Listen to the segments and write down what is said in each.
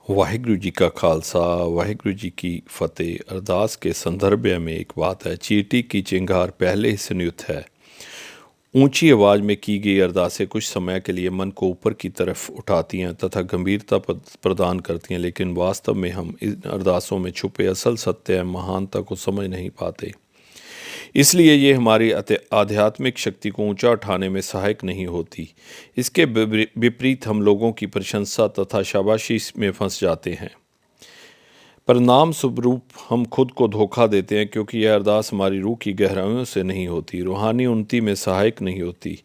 ਵਾਹਿਗੁਰੂ ਜੀ ਕਾ ਖਾਲਸਾ ਵਾਹਿਗੁਰੂ जी की फतेह। अरदास के संदर्भ में एक बात है, चींटी की चिंगार पहले ही संयुक्त है। ऊंची आवाज़ में की गई अरदासें कुछ समय के लिए मन को ऊपर की तरफ उठाती हैं तथा गंभीरता प्रदान करती हैं, लेकिन वास्तव में हम इन अरदासों में छुपे असल सत्य एवं महानता को समझ नहीं पाते। इसलिए ये हमारी आध्यात्मिक शक्ति को ऊंचा उठाने में सहायक नहीं होती। इसके विपरीत हम लोगों की प्रशंसा तथा शाबाशी में फंस जाते हैं। परिणाम स्वरूप हम खुद को धोखा देते हैं, क्योंकि यह अरदास हमारी रूह की गहराइयों से नहीं होती, रूहानी उन्नति में सहायक नहीं होती।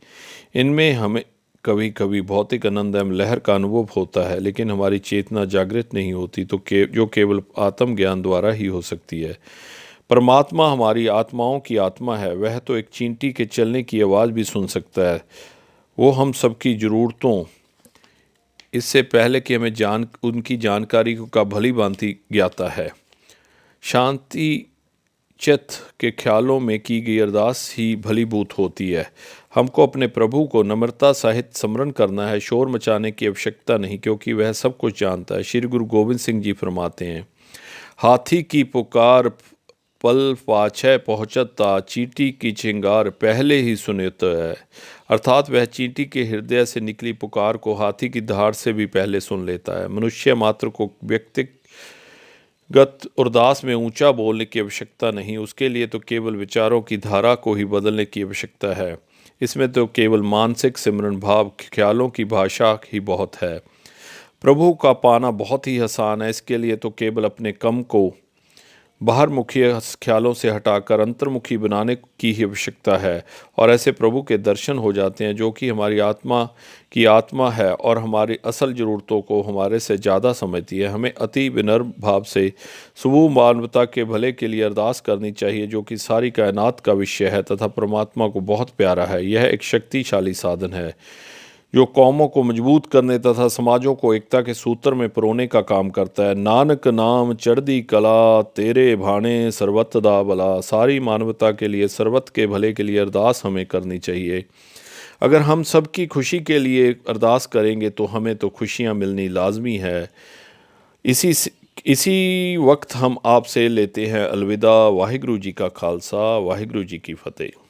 इनमें हमें कभी कभी भौतिक आनंद एवं लहर का अनुभव होता है, लेकिन हमारी चेतना जागृत नहीं होती, तो जो केवल आत्मज्ञान द्वारा ही हो सकती है। परमात्मा हमारी आत्माओं की आत्मा है। वह तो एक चींटी के चलने की आवाज़ भी सुन सकता है। वो हम सबकी ज़रूरतों इससे पहले कि हमें उनकी जानकारी का भली भांति ज्ञाता है। शांति चित्त के ख्यालों में की गई अरदास ही भलीभूत होती है। हमको अपने प्रभु को नम्रता सहित स्मरण करना है, शोर मचाने की आवश्यकता नहीं, क्योंकि वह सब कुछ जानता है। श्री गुरु गोविंद सिंह जी फरमाते हैं, हाथी की पुकार पल पाछे पहुँचता, चींटी की चिंगार पहले ही सुनत है। अर्थात वह चींटी के हृदय से निकली पुकार को हाथी की दहाड़ से भी पहले सुन लेता है। मनुष्य मात्र को व्यक्तिगत अरदास में ऊंचा बोलने की आवश्यकता नहीं, उसके लिए तो केवल विचारों की धारा को ही बदलने की आवश्यकता है। इसमें तो केवल मानसिक सिमरन भाव ख्यालों की भाषा ही बहुत है। प्रभु का पाना बहुत ही आसान है। इसके लिए तो केवल अपने कम को बाहरमुखी ख्यालों से हटाकर अंतर्मुखी बनाने की ही आवश्यकता है, और ऐसे प्रभु के दर्शन हो जाते हैं, जो कि हमारी आत्मा है और हमारी असल ज़रूरतों को हमारे से ज़्यादा समझती है। हमें अति विनम्र भाव से समूह मानवता के भले के लिए अरदास करनी चाहिए, जो कि सारी कायनात का विषय है तथा परमात्मा को बहुत प्यारा है। यह एक शक्तिशाली साधन है जो कौमों को मजबूत करने तथा समाजों को एकता के सूत्र में पिरोने का काम करता है। नानक नाम चढ़दी कला, तेरे भाने सर्वत दा भला। सारी मानवता के लिए, सर्वत के भले के लिए अरदास हमें करनी चाहिए। अगर हम सबकी खुशी के लिए अरदास करेंगे तो हमें तो खुशियां मिलनी लाजमी है। इसी वक्त हम आपसे लेते हैं अलविदा। वाहिगुरू जी का खालसा, वाहिगुरू जी की फतेह।